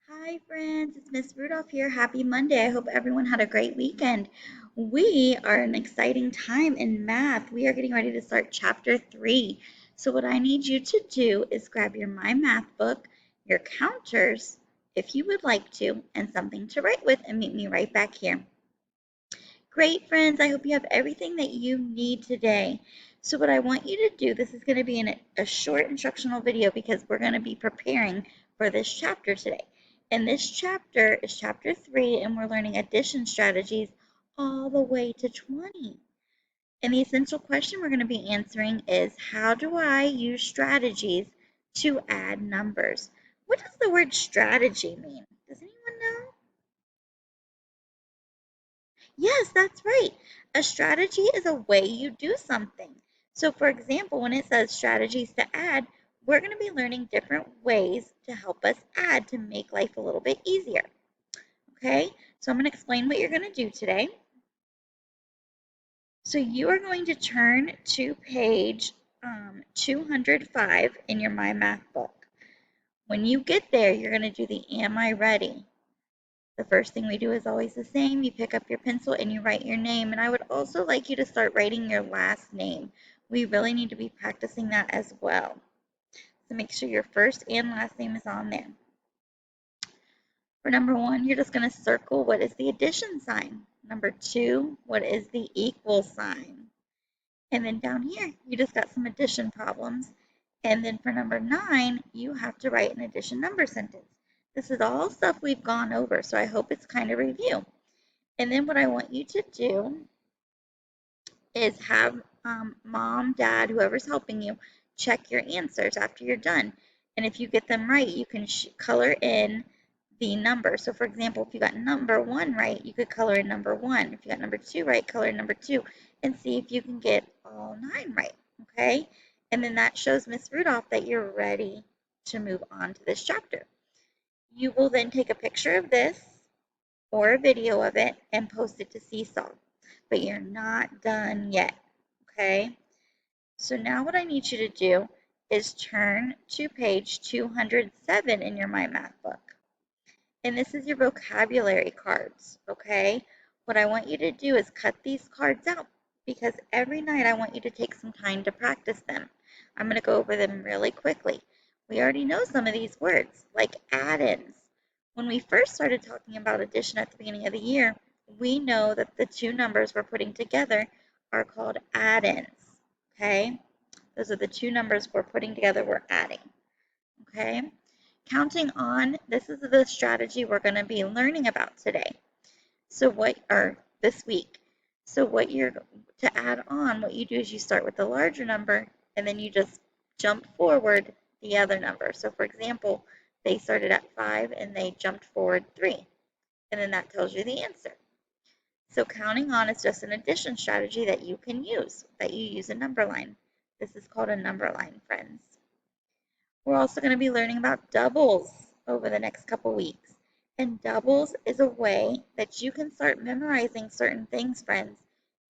Hi, friends. It's Miss Rudolph here. Happy Monday. I hope everyone had a great weekend. We are an exciting time in math. We are getting ready to start chapter 3. So, what I need you to do is grab your My Math book, your counters, if you would like to, and something to write with, and meet me right back here. Great, friends. I hope you have everything that you need today. So what I want you to do, this is going to be a short instructional video because we're going to be preparing for this chapter today. And this chapter is chapter 3, and we're learning addition strategies all the way to 20. And the essential question we're going to be answering is, how do I use strategies to add numbers? What does the word strategy mean? Does anyone know? Yes, that's right. A strategy is a way you do something. So, for example, when it says strategies to add, we're going to be learning different ways to help us add to make life a little bit easier. Okay, so I'm going to explain what you're going to do today. So, you are going to turn to page 205 in your My Math book. When you get there, you're going to do the Am I Ready? The first thing we do is always the same. You pick up your pencil and you write your name. And I would also like you to start writing your last name. We really need to be practicing that as well. So make sure your first and last name is on there. For number 1, you're just going to circle what is the addition sign. Number 2, what is the equal sign. And then down here, you just got some addition problems. And then for number 9, you have to write an addition number sentence. This is all stuff we've gone over, so I hope it's kind of review. And then what I want you to do is have mom, dad, whoever's helping you, check your answers after you're done. And if you get them right, you can color in the number. So for example, if you got number 1 right, you could color in number 1. If you got number 2 right, color in number 2 and see if you can get all 9 right, okay? And then that shows Miss Rudolph that you're ready to move on to this chapter. You will then take a picture of this or a video of it and post it to Seesaw. But you're not done yet, okay? So now what I need you to do is turn to page 207 in your My Math book. And this is your vocabulary cards, okay? What I want you to do is cut these cards out because every night I want you to take some time to practice them. I'm going to go over them really quickly. We already know some of these words, like add-ins. When we first started talking about addition at the beginning of the year, we know that the two numbers we're putting together are called add-ins, okay? Those are the two numbers we're putting together, we're adding, okay? Counting on, this is the strategy we're going to be learning about today. So this week. So to add on, what you do is you start with the larger number and then you just jump forward the other number. So for example, they started at 5 and they jumped forward 3. And then that tells you the answer. So counting on is just an addition strategy that you can use, that you use a number line. This is called a number line, friends. We're also going to be learning about doubles over the next couple weeks. And doubles is a way that you can start memorizing certain things, friends.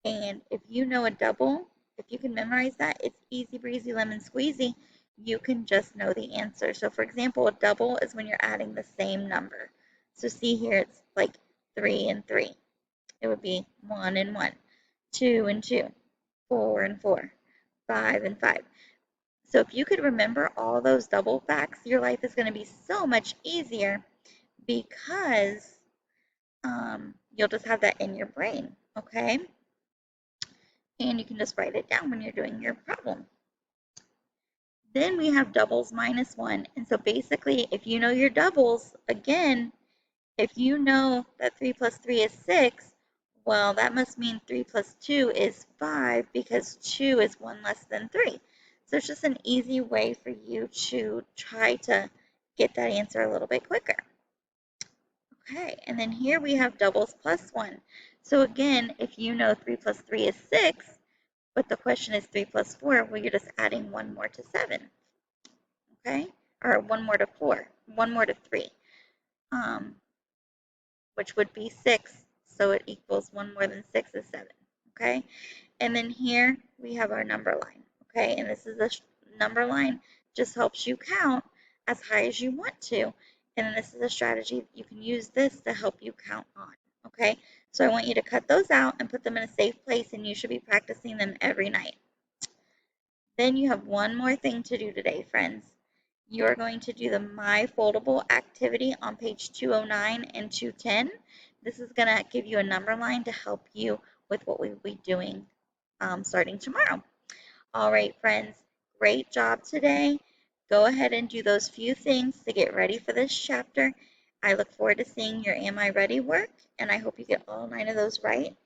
And if you know a double, if you can memorize that, it's easy breezy lemon squeezy. You can just know the answer. So for example, a double is when you're adding the same number. So see here, it's like 3 and 3. It would be 1 and 1, 2 and 2, 4 and 4, 5 and 5. So if you could remember all those double facts, your life is going to be so much easier because you'll just have that in your brain, okay? And you can just write it down when you're doing your problem. Then we have doubles minus 1. And so basically, if you know your doubles, again, if you know that 3 plus 3 is 6, well, that must mean 3 plus 2 is 5 because 2 is 1 less than 3. So it's just an easy way for you to try to get that answer a little bit quicker. Okay, and then here we have doubles plus 1. So again, if you know 3 plus 3 is 6, but the question is 3 plus 4, well, you're just adding 1 more to 7. Okay, or 1 more to 4, 1 more to 3. Which would be 6. So it equals 1 more than 6 is 7. Okay? And then here we have our number line. Okay? And this is a number line. Just helps you count as high as you want to. And then this is a strategy you can use this to help you count on. Okay, so I want you to cut those out and put them in a safe place, and you should be practicing them every night. Then you have one more thing to do today, friends. You are going to do the My Foldable activity on page 209 and 210. This is going to give you a number line to help you with what we'll be doing starting tomorrow. All right, friends, great job today. Go ahead and do those few things to get ready for this chapter. I look forward to seeing your Am I Ready work, and I hope you get all 9 of those right.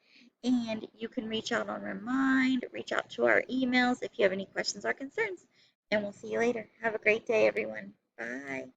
And you can reach out on Remind, reach out to our emails if you have any questions or concerns. And we'll see you later. Have a great day, everyone. Bye.